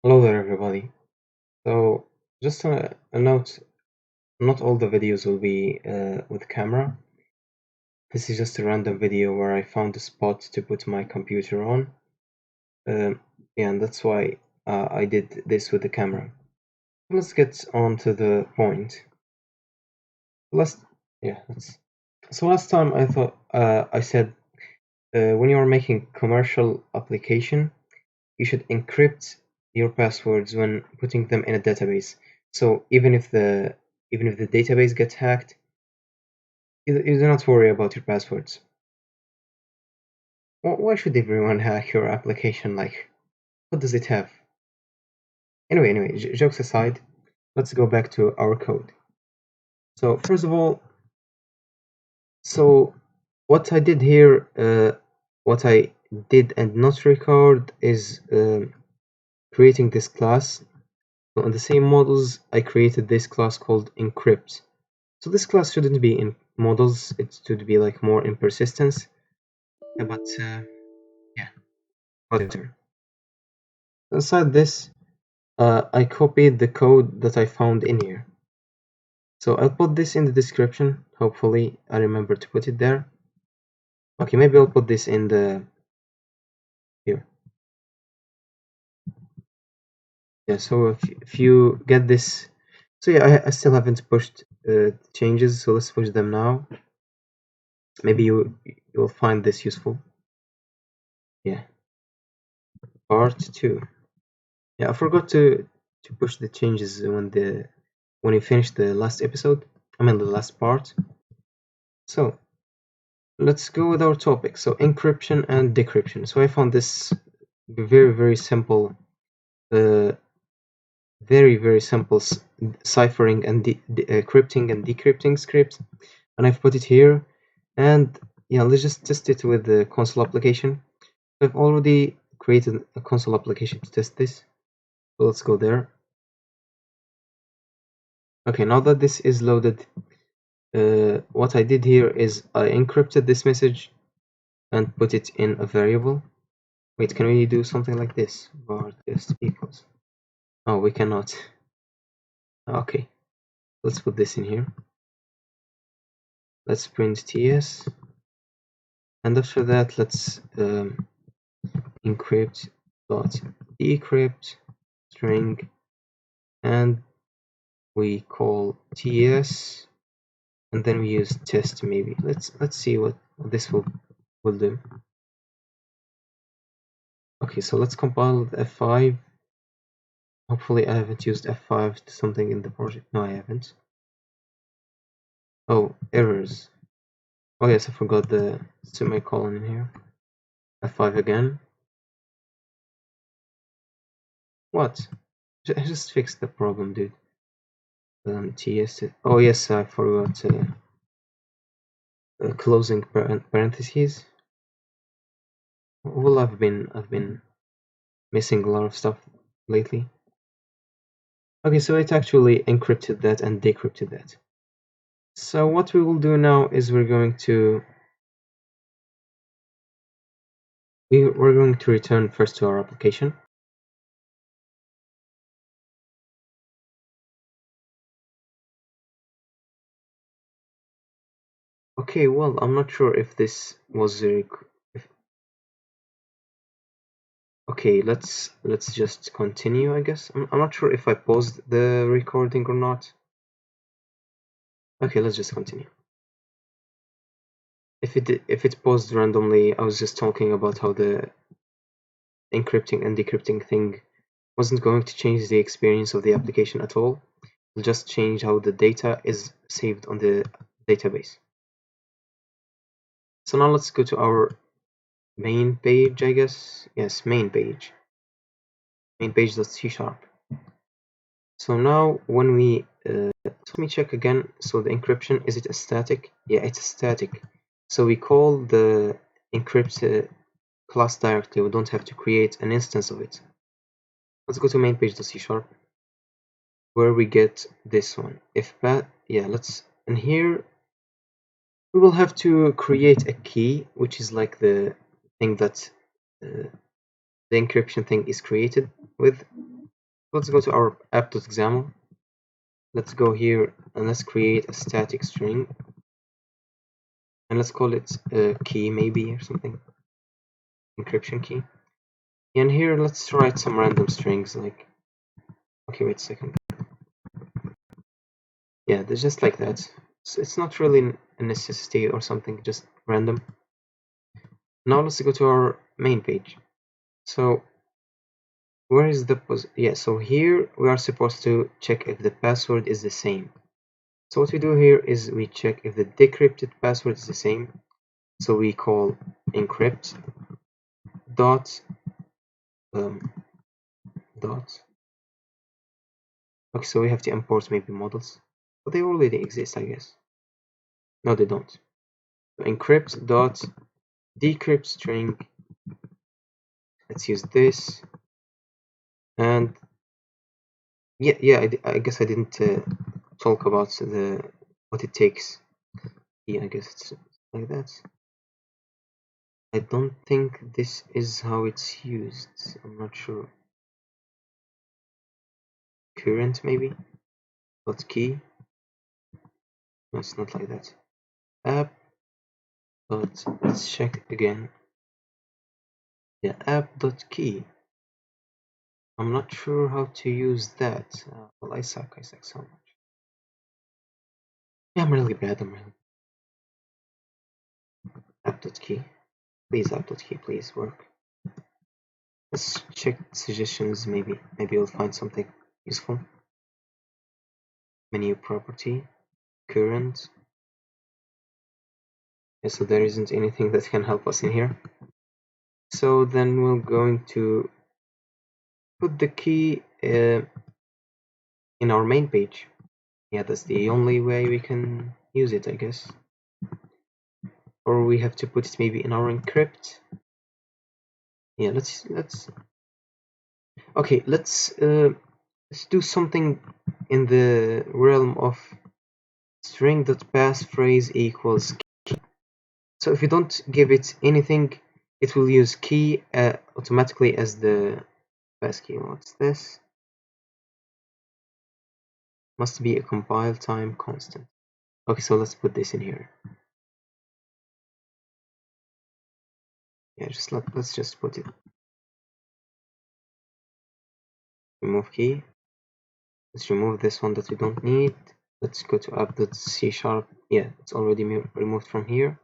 Hello there, everybody. So, just a note, not all the videos will be with camera. This is just a random video where I found a spot to put my computer on. Yeah, and that's why I did this with the camera. Let's get on to the point. Last time I thought I said when you are making commercial application, you should encrypt your passwords when putting them in a database. So even if the database gets hacked, you do not worry about your passwords. Why should everyone hack your application? Like, what does it have? Anyway, jokes aside, let's go back to our code. So first of all, what I did here, what I did and not record is creating this class. So on the same models, I created this class called Encrypt. So this class shouldn't be in models, it should be like more in persistence. But yeah, whatever. Inside this, I copied the code that I found in here. So I'll put this in the description. Hopefully I remember to put it there. Okay, maybe I'll put this in the here. Yeah, so if you get this, so yeah, I still haven't pushed changes, so let's push them now. Maybe you'll find this useful. Yeah. Part 2. Yeah, I forgot to push the changes when we finished the last episode. I mean the last part. So let's go with our topic. So encryption and decryption. So I found this very simple, very simple ciphering and crypting and decrypting script, and I've put it here. And yeah, let's just test it with the console application. I've already created a console application to test this. So let's go there. Okay, now that this is loaded, what I did here is I encrypted this message and put it in a variable. Wait, can we do something like this? Var test equals. Oh, we cannot. Okay, let's put this in here. Let's print ts, and after that, let's encrypt dot decrypt string, and we call ts, and then we use test. Maybe let's see what this will do. Okay, so let's compile with F5. Hopefully I haven't used F5 to something in the project. No, I haven't. Oh, errors. Oh yes, I forgot the semicolon in here. F5 again. What? I just fixed the problem, dude. TS. Oh yes, I forgot closing parentheses. Well, I've been missing a lot of stuff lately. Okay, so it actually encrypted that and decrypted that. So what we will do now is we're going to return first to our application. Okay, well, I'm not sure if this was okay, let's just continue, I guess. I'm not sure if I paused the recording or not. Okay, let's just continue. If it paused randomly, I was just talking about how the encrypting and decrypting thing wasn't going to change the experience of the application at all. It'll just change how the data is saved on the database. So now let's go to our main page, I guess. Yes, main page. Main page.c#. So now when we let me check again. So the encryption, is it a static? Yeah, it's a static. So we call the encrypt class directly. We don't have to create an instance of it. Let's go to main page.c# where we get this one. And here we will have to create a key, which is like the thing that the encryption thing is created with. Let's go to our app.xaml. Let's go here and let's create a static string, and let's call it key maybe or something, encryption key. And here let's write some random strings like, okay, wait a second. Yeah, they're just like that. So it's not really a necessity or something, just random. Now let's go to our main page. So where is the so here we are supposed to check if the password is the same. So what we do here is we check if the decrypted password is the same. So we call encrypt dot dot. Okay, so we have to import maybe models, but they already exist, I guess. No, they don't. So encrypt dot decrypt string. Let's use this. And yeah, I guess I didn't talk about what it takes. Yeah, I guess it's like that. I don't think this is how it's used. I'm not sure. Current maybe? Dot key? No, it's not like that. App. But let's check again. Yeah, app dot key. I'm not sure how to use that. Well, I suck so much. Yeah, I'm really bad. App dot key. Please, app dot key, please work. Let's check suggestions. Maybe we'll find something useful. Menu property. Current. Yeah, so there isn't anything that can help us in here. So then we're going to put the key in our main page. Yeah, that's the only way we can use it, I guess. Or we have to put it maybe in our encrypt. Yeah, okay, let's do something in the realm of string.passphrase equals key. So if you don't give it anything, it will use key automatically as the passkey. What's this? Must be a compile time constant. Okay, so let's put this in here. Yeah, let's just put it. Remove key. Let's remove this one that we don't need. Let's go to app.c#. Yeah, it's already removed from here.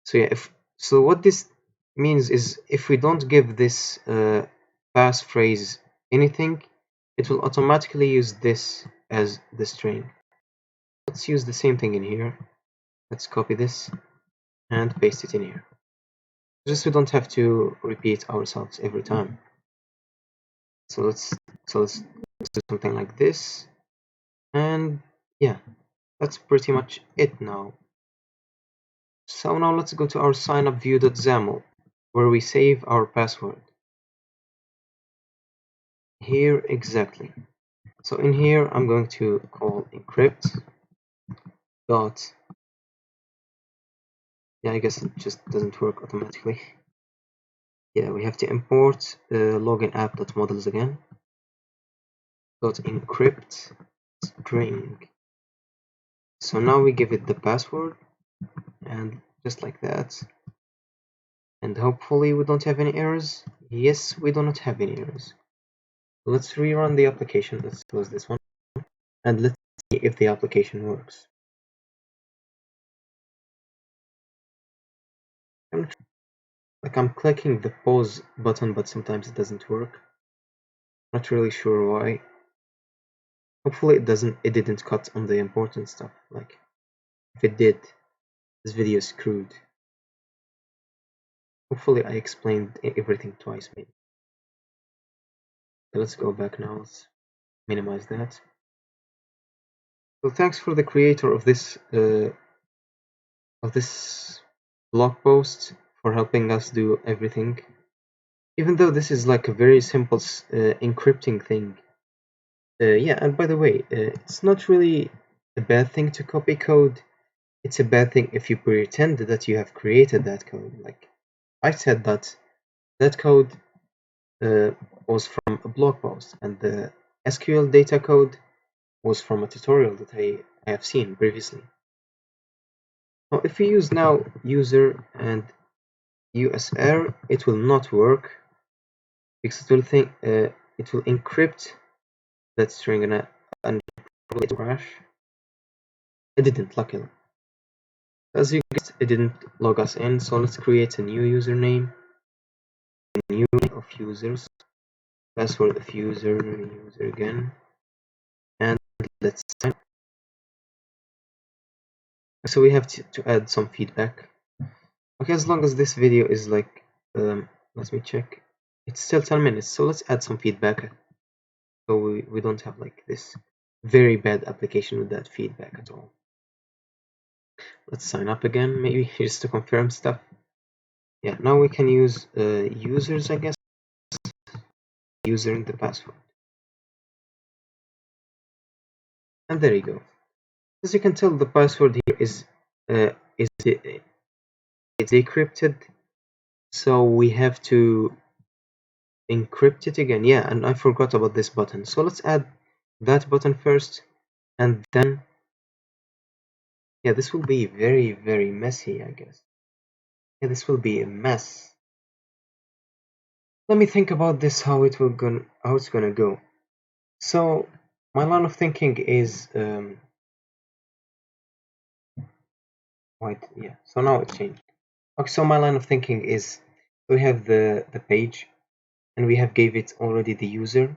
So yeah, so what this means is if we don't give this passphrase anything, it will automatically use this as the string. Let's use the same thing in here. Let's copy this and paste it in here. Just we don't have to repeat ourselves every time. So let's do something like this, and yeah, that's pretty much it now. So now let's go to our signup.view.xaml, where we save our password. Here exactly. So in here I'm going to call encrypt dot, yeah, I guess it just doesn't work automatically. Yeah, we have to import login app.models again. Dot encrypt string. So now we give it the password, and just like that. And hopefully we don't have any errors. Yes, we do not have any errors. Let's rerun the application. Let's close this one, and let's see if the application works. I'm clicking the pause button, but sometimes it doesn't work. Not really sure why. Hopefully it didn't cut on the important stuff. Like, if it did, this video is screwed. Hopefully I explained everything twice maybe. Okay, let's go back now. Let's minimize that. So thanks for the creator of this blog post for helping us do everything. Even though this is like a very simple encrypting thing. Yeah, and by the way, it's not really a bad thing to copy code. It's a bad thing if you pretend that you have created that code. Like I said that code was from a blog post, and the SQL data code was from a tutorial that I have seen previously. Now, if we use now user and USR, it will not work because it will encrypt that string and probably it will crash. It didn't, luckily. As you guessed, it didn't log us in, so let's create a new username, a new of users, password of user again, and let's sign. So we have to add some feedback. Okay, as long as this video is like, let me check. It's still 10 minutes, so let's add some feedback. So we don't have like this very bad application with that feedback at all. Let's sign up again, maybe just to confirm stuff. Yeah, now we can use users, I guess. User and the password. And there you go. As you can tell, the password here is it's decrypted, so we have to encrypt it again. Yeah, and I forgot about this button. So let's add that button first, and then yeah, this will be very, very messy, I guess. Yeah, this will be a mess. Let me think about this, how it's gonna go. So my line of thinking is wait, yeah. So now it changed. Okay, so my line of thinking is we have the page, and we have gave it already the user.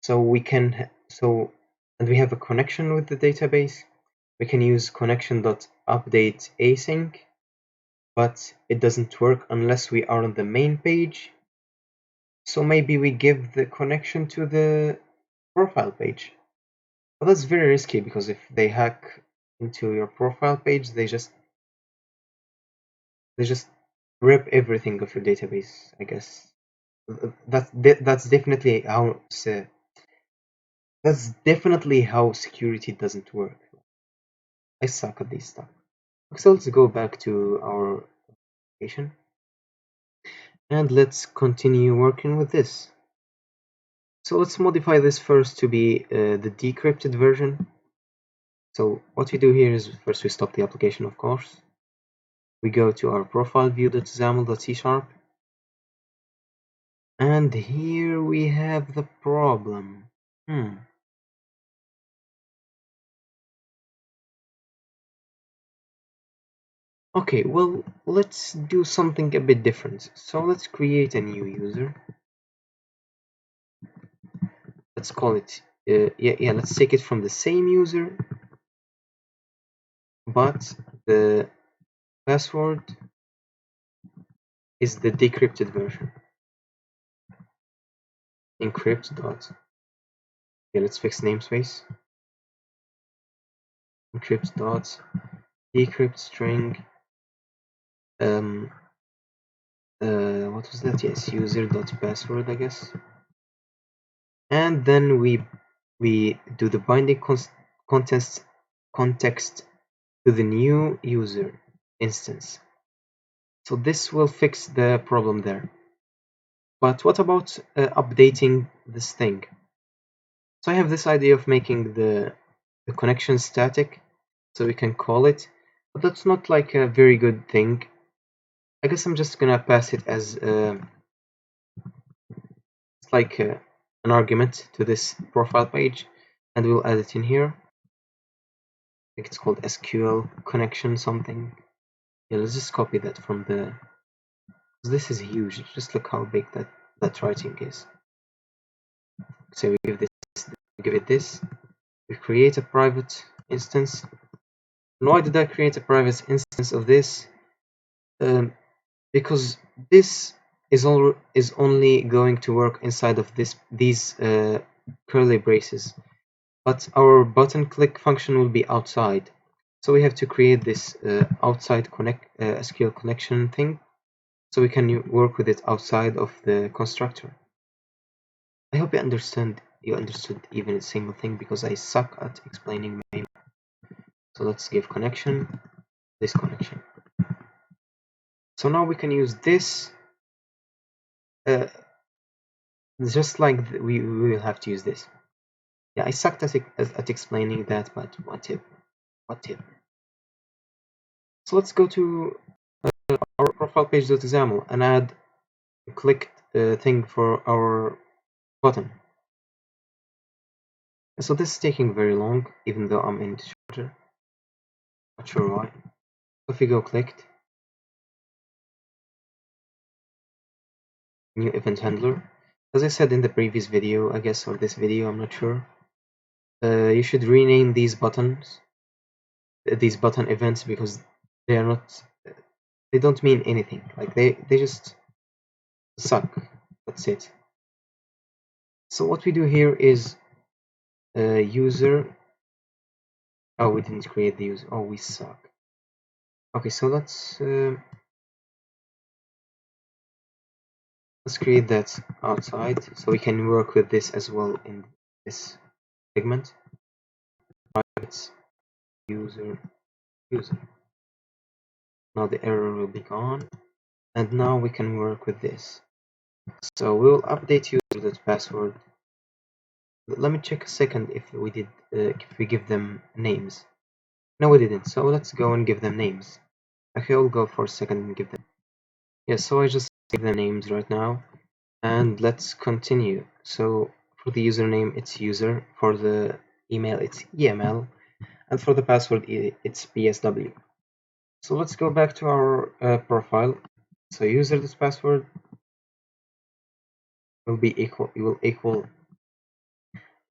So we can and we have a connection with the database. We can use connection.update async, but it doesn't work unless we are on the main page. So maybe we give the connection to the profile page. But that's very risky because if they hack into your profile page, they just rip everything of your database, I guess. That's definitely how security doesn't work. I suck at this stuff. So let's go back to our application and let's continue working with this. So let's modify this first to be the decrypted version. So what we do here is first we stop the application, of course. We go to our profile view.xaml.c#, and here we have the problem. Okay, well, let's do something a bit different. So let's create a new user. Let's call it, let's take it from the same user, but the password is the decrypted version. Encrypt dot. Okay, let's fix namespace. Encrypt dot decrypt string. What was that? Yes, user dot password, I guess. And then we do the binding context to the new user instance. So this will fix the problem there. But what about updating this thing? So I have this idea of making the connection static, so we can call it, but that's not like a very good thing. I guess I'm just gonna pass it as it's like an argument to this profile page, and we'll add it in here. I think it's called SQL connection something. Yeah, let's just copy that from the. This is huge. Just look how big that writing is. So we give it this. We create a private instance. And why did I create a private instance of this? Because this is only going to work inside of these curly braces, but our button click function will be outside. So we have to create this outside SQL connection thing, so we can work with it outside of the constructor. I hope you understood even a single thing, because I suck at explaining my. So let's give connection, this connection. So now we can use this It's just like we will have to use this. Yeah, I sucked at explaining that, but what tip? What tip? So let's go to our profile page.xaml and add a clicked thing for our button. So this is taking very long, even though I'm in shorter. Not sure why. If we go clicked, new event handler. As I said in the previous video, I guess, or this video, I'm not sure. You should rename these button events, because they are not, they don't mean anything. Like they just suck. That's it. So what we do here is user. Oh, we didn't create the user. Oh, we suck. Okay, so let's create that outside so we can work with this as well in this segment. Private user. Now the error will be gone, and now we can work with this. So we will update user.password. Let me check a second if we did, if we give them names. No, we didn't. So let's go and give them names. Okay, I'll go for a second and give them. Yeah, so I just gave them names right now, and let's continue. So for the username, it's user. For the email, it's EML, and for the password, it's PSW. So let's go back to our profile. So user.password will be equal. It will equal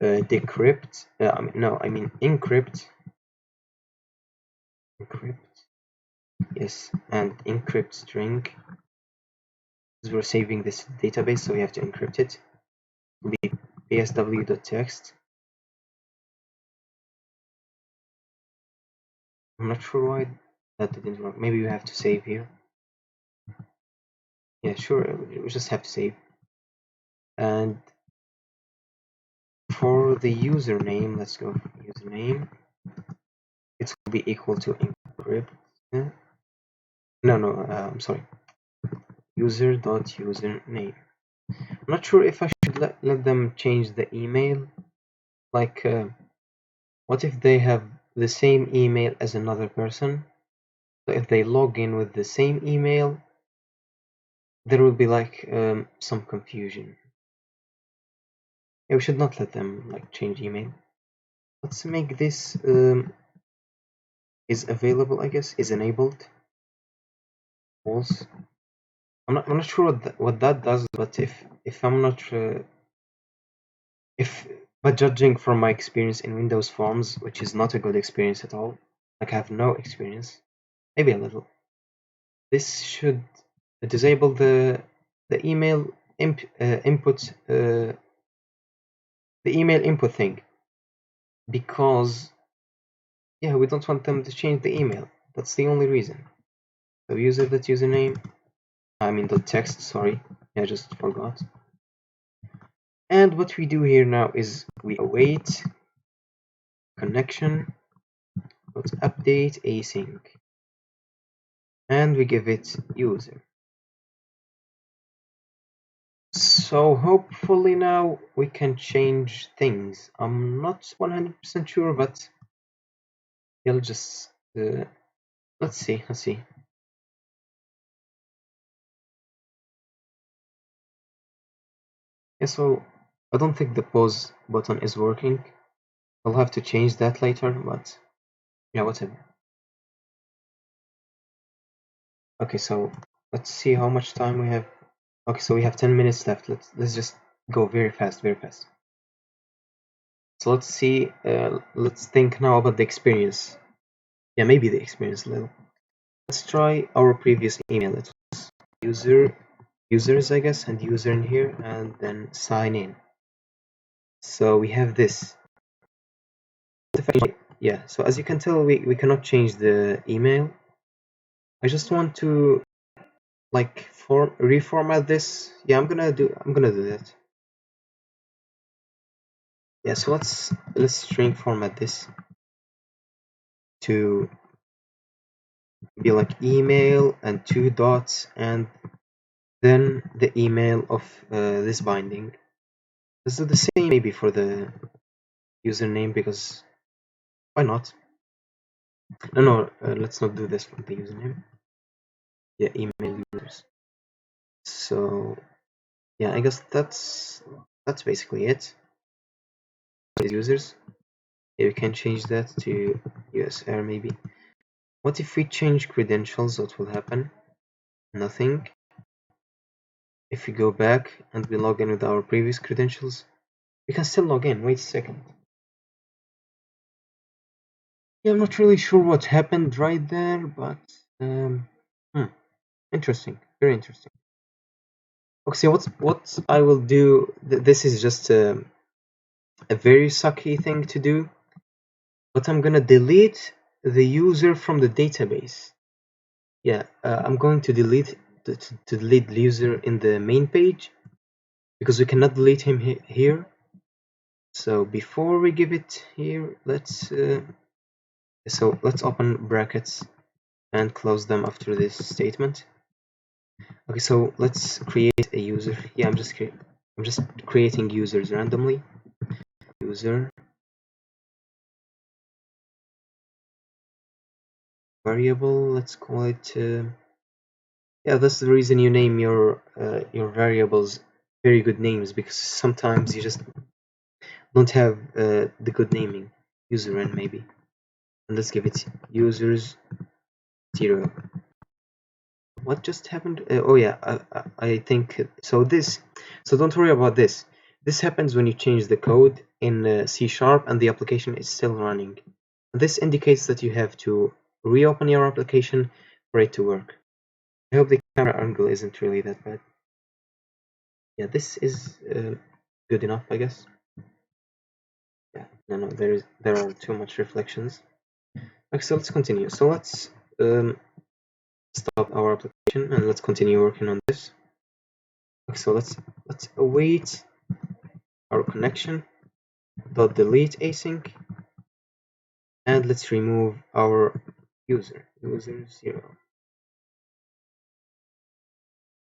decrypt. I mean encrypt. Yes, and encrypt string, because we're saving this database, so we have to encrypt it. It will be psw.text. I'm not sure why that didn't work. Maybe we have to save here. Yeah, sure, we just have to save. And for the username, let's go for username. It will be equal to encrypt. I'm sorry. User.username. I'm not sure if I should let them change the email. Like, what if they have the same email as another person? So if they log in with the same email, there will be like some confusion. Yeah, we should not let them like change email. Let's make this is available, I guess, is enabled. False. I'm not sure what that does, but if I'm not but judging from my experience in Windows Forms, which is not a good experience at all, like I have no experience, maybe a little, this should disable the email input the email input thing, because yeah, we don't want them to change the email. That's the only reason. So username, I mean the text, sorry, I just forgot. And what we do here now is we await connection, let's update async, and we give it user. So hopefully now we can change things. I'm not 100% sure, but you'll just let's see. Yeah, so I don't think the pause button is working. I'll have to change that later, but yeah, whatever. Okay, so let's see how much time we have. Okay, so we have 10 minutes left. Let's just go very fast. So let's see. Let's think now about the experience. Yeah, maybe the experience a little. Let's try our previous email. It was users, I guess, and user in here, and then sign in. So we have this. Yeah, so as you can tell, we cannot change the email. I just want to like reformat this. Yeah, I'm gonna do that. Yeah, so let's string format this to be like email and 2 dots, and then the email of this binding. Let's do the same maybe for the username, because why not? No, let's not do this for the username. Yeah, email users. So yeah, I guess that's basically it. Users. Yeah, we can change that to USR maybe. What if we change credentials? What will happen? Nothing. If we go back and we log in with our previous credentials, we can still log in. Wait a second. Yeah, I'm not really sure what happened right there, but interesting, very interesting. Okay, so what I will do. This is just a very sucky thing to do, but I'm gonna delete the user from the database. Yeah, I'm going to delete delete the user in the main page, because we cannot delete him here. So before we give it here, let's open brackets and close them after this statement. Okay, so let's create a user. Yeah, I'm just creating users randomly. User variable. Let's call it. Yeah, that's the reason you name your variables very good names, because sometimes you just don't have the good naming. User n maybe, and let's give it users 0. What just happened? Oh yeah, I think so. So don't worry about this. This happens when you change the code in C# and the application is still running. This indicates that you have to reopen your application for it to work. I hope the camera angle isn't really that bad. Yeah, this is good enough, I guess. Yeah, no, there are too much reflections. Okay, so let's continue. So let's stop our application and let's continue working on this. Okay, so let's await our connection. Delete async, and let's remove our user 0.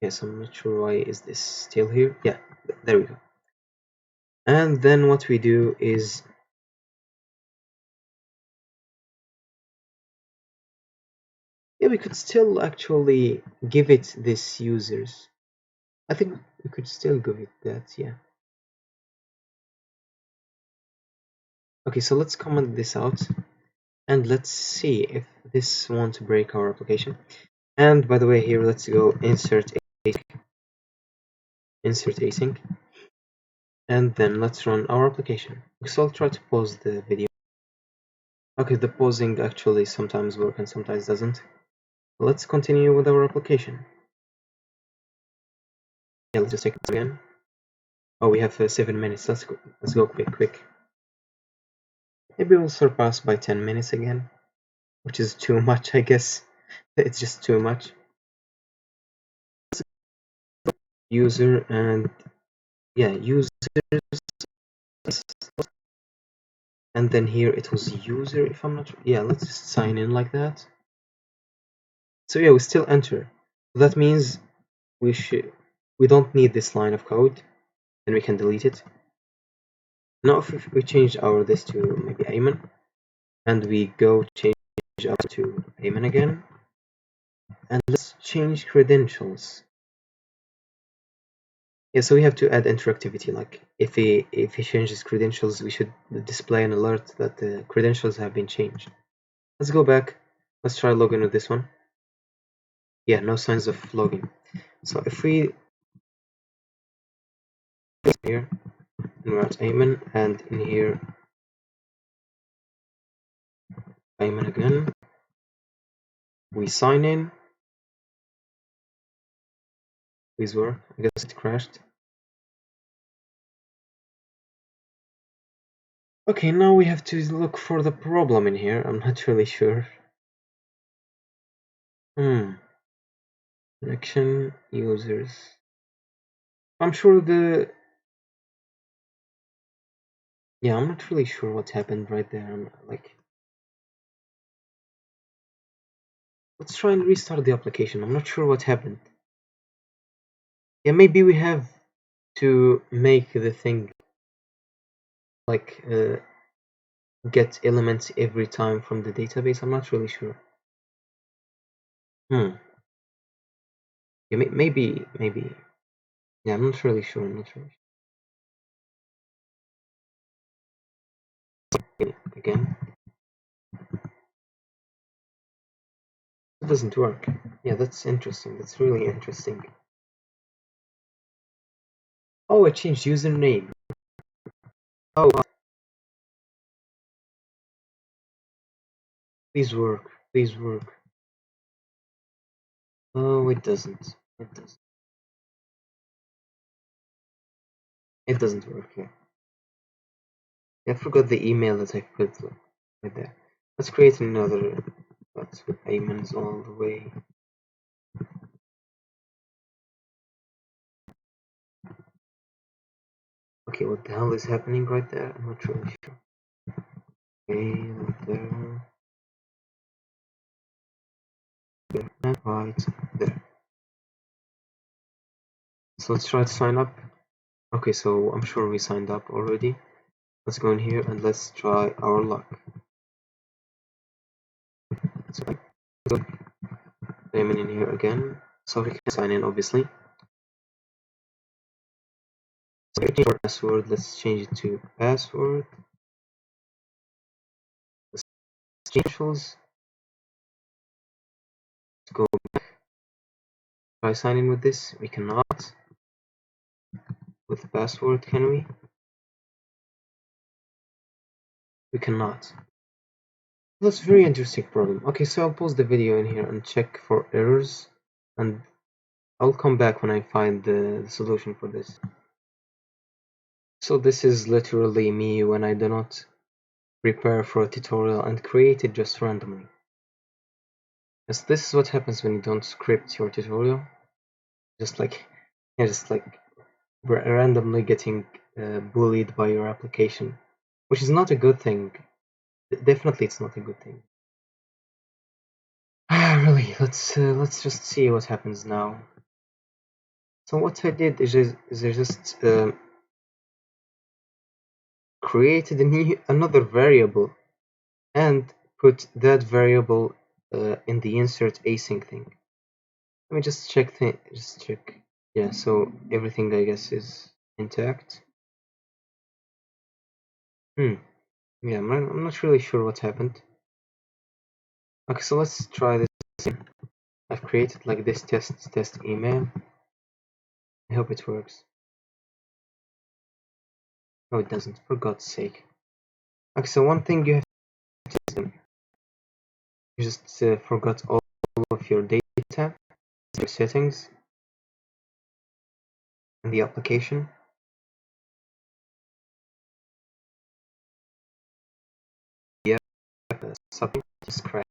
Yes, I'm not sure why is this still here. Yeah, there we go. And then what we do is, yeah, we could still actually give it this users. I think we could still give it that. Yeah. Okay, so let's comment this out and let's see if this won't break our application. And by the way, here let's go insert async, and then let's run our application. So I'll try to pause the video. Okay, the pausing actually sometimes works and sometimes doesn't. Let's continue with our application. Yeah, let's just check it again. Oh, we have 7 minutes. Let's go quick. Maybe we'll surpass by 10 minutes again, which is too much, I guess. It's just too much. User and yeah, users, and then here it was user. If I'm not, yeah, let's just sign in like that. So yeah, we still enter. That means we don't need this line of code, and we can delete it. Now if we change our this to maybe Ayman, and we go change up to Ayman again, and let's change credentials. Yeah, so we have to add interactivity. Like if he changes credentials, we should display an alert that the credentials have been changed. Let's go back. Let's try login with this one. Yeah, no signs of login. So if we here, and we're at Ayman, and in here Ayman again, we sign in. Please work. I guess it crashed. Okay, now we have to look for the problem in here. I'm not really sure. Connection users. I'm sure yeah, I'm not really sure what happened right there. I'm like, let's try and restart the application. I'm not sure what happened. Yeah, maybe we have to make the thing like get elements every time from the database? I'm not really sure. Yeah, maybe. Yeah, I'm not really sure. I'm not really sure. Again, it doesn't work. Yeah, that's interesting. That's really interesting. Oh, I changed username. Oh, please work. Please work. Oh, it doesn't. It doesn't. It doesn't work. Yeah. I forgot the email that I put right there. Let's create another. That's with Ayman's all the way. Okay, what the hell is happening right there? I'm not really sure. Okay, there. And right there. So let's try to sign up. Okay, so I'm sure we signed up already. Let's go in here and let's try our luck. So I'm in here again. So we can sign in, obviously. So change our password. Let's change it to password. Let's change those. Let's go try sign in with this. We cannot with the password, can we? We cannot. That's a very interesting problem. Okay, so I'll pause the video in here and check for errors, and I'll come back when I find the solution for this. So this is literally me when I do not prepare for a tutorial and create it just randomly. Yes, this is what happens when you don't script your tutorial. Just like you're just like randomly getting bullied by your application, which is not a good thing. Definitely, it's not a good thing. Really, let's just see what happens now. So what I did is I just created another variable and put that variable in the insert async thing. Let me just check. Just check. Yeah. So everything I guess is intact. Yeah. I'm not really sure what happened. Okay. So let's try this. I've created like this test email. I hope it works. No, it doesn't. For God's sake. Okay. So one thing you have to do, you just forgot all of your data, your settings, in the application. Yeah. Something just crashed.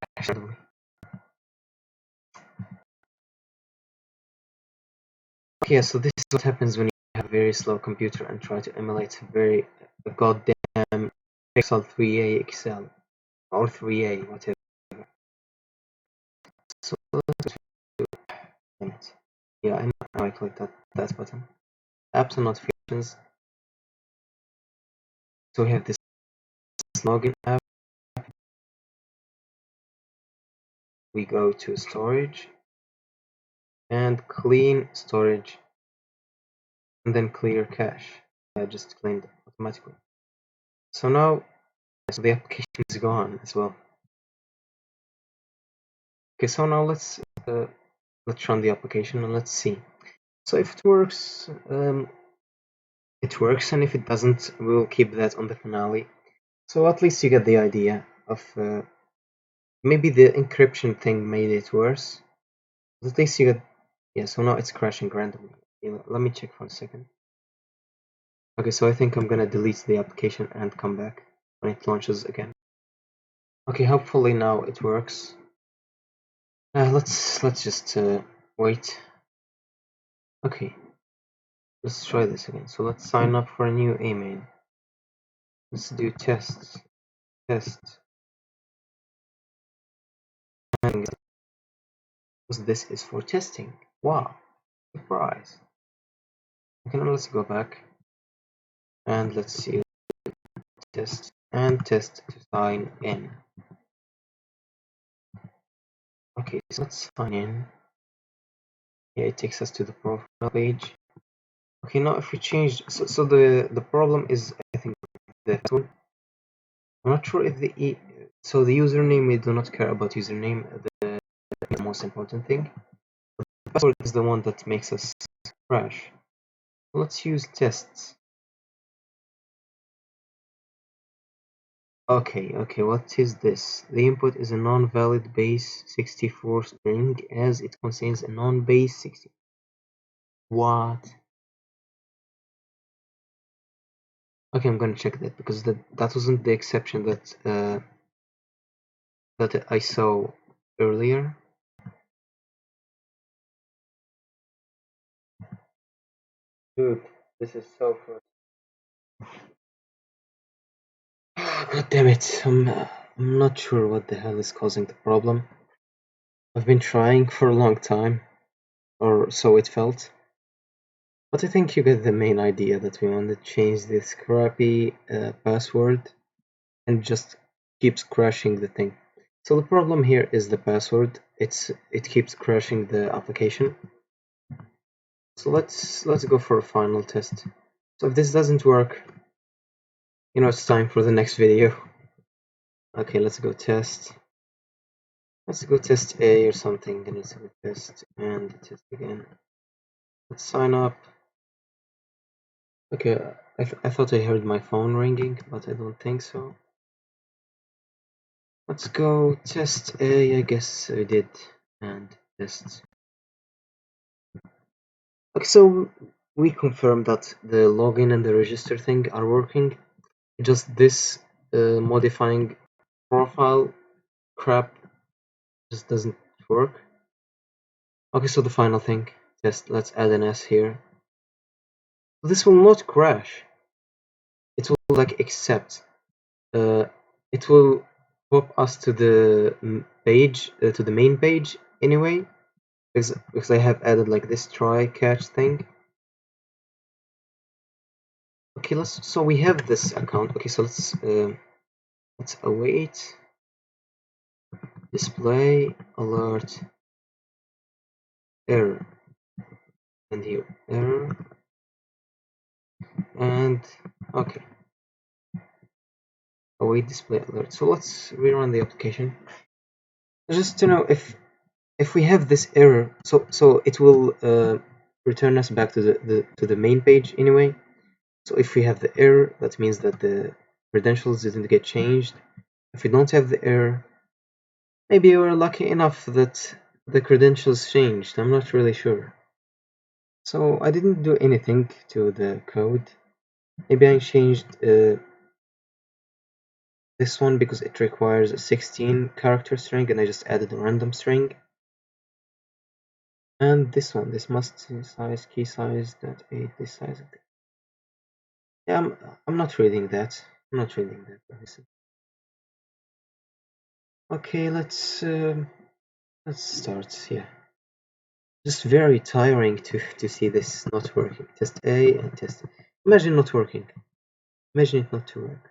Okay, so this is what happens when you have a very slow computer and try to emulate a goddamn Excel 3A Excel or 3A, whatever. So let's do it. Yeah, I know I click that button. Apps and notifications. So we have this login app. We go to storage and clean storage and then clear cache. I just cleaned it automatically. So now so the application is gone as well. Okay, so now let's run the application and let's see. So if it works, it works, and if it doesn't, we'll keep that on the finale. So at least you get the idea of maybe the encryption thing made it worse. But at least you get, yeah. So now it's crashing randomly. Let me check for a second. Okay, so I think I'm gonna delete the application and come back when it launches again. Okay, hopefully now it works. Let's just wait. Okay, let's try this again. So let's sign up for a new email. Let's do test. Because this is for testing. Wow, surprise. Okay, now let's go back and let's see. test and test to sign in. Okay, so let's sign in. Yeah, it takes us to the profile page. Okay, now if we change, so the problem is, I think, that one. I'm not sure if so the username, we do not care about username. The most important thing. The password is the one that makes us crash. Let's use tests. Okay, what is this? The input is a non-valid base 64 string as it contains a non-base 60. What? Okay, I'm gonna check that because that wasn't the exception that I saw earlier. Dude, this is so frustrating. God damn it! I'm not sure what the hell is causing the problem. I've been trying for a long time, or so it felt. But I think you get the main idea that we want to change this crappy password and just keeps crashing the thing. So the problem here is the password. It keeps crashing the application. So let's go for a final test. So if this doesn't work, it's time for the next video. Okay, let's go test. Let's go test A or something, and let's go test and test again. Let's sign up. Okay, I thought I heard my phone ringing, but I don't think so. Let's go test A, I guess I did, and test. Okay, so we confirmed that the login and the register thing are working. Just this modifying profile crap just doesn't work. Okay, so the final thing, test. Let's add an S here. This will not crash. It will like accept. It will pop us to the page, to the main page anyway, because I have added like this try catch thing. Okay, so we have this account. Okay, so let's await display alert error, and here error, and okay, await display alert. So let's rerun the application just to know if we have this error. So it will return us back to the main page anyway. So if we have the error, that means that the credentials didn't get changed. If we don't have the error, maybe we're lucky enough that the credentials changed. I'm not really sure. So I didn't do anything to the code. Maybe I changed this one because it requires a 16 character string and I just added a random string. And this one, this must size key size that 8 this size of it. Yeah, I'm not reading that. I'm not reading that. Obviously. Okay, let's start. Yeah, just very tiring to see this not working. Test A and test. Imagine not working. Imagine it not to work.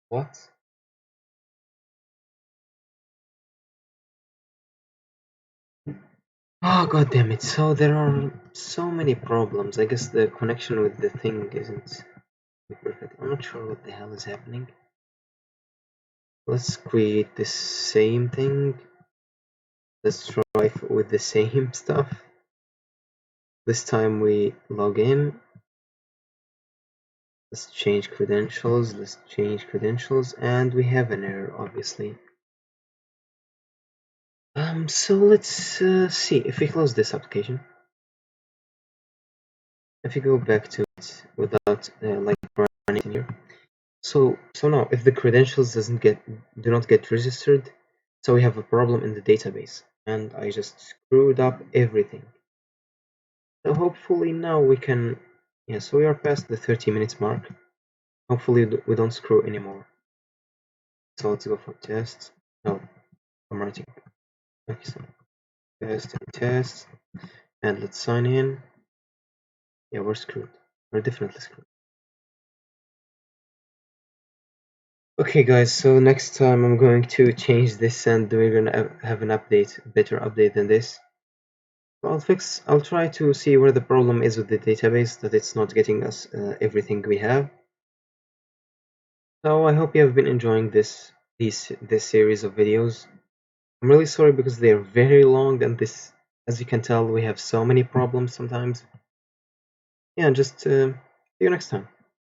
What? Oh god damn it! So there are so many problems. I guess the connection with the thing isn't perfect. I'm not sure what the hell is happening. Let's create the same thing. Let's try with the same stuff. This time we log in. Let's change credentials. Let's change credentials, and we have an error, obviously. So let's see if we close this application. If you go back to it without like running in here. So now if the credentials do not get registered, so we have a problem in the database, and I just screwed up everything. So hopefully now we can, yeah. So we are past the 30 minutes mark. Hopefully we don't screw anymore. So let's go for test. No, I'm writing. Okay, so test and test. and let's sign in. Yeah, we're screwed. We're definitely screwed. Okay guys, so next time I'm going to change this and we're gonna have an update, a better update than this. I'll try to see where the problem is with the database, that it's not getting us everything we have. So I hope you have been enjoying this series of videos. I'm really sorry because they are very long, and this, as you can tell, we have so many problems sometimes. Yeah, just see you next time.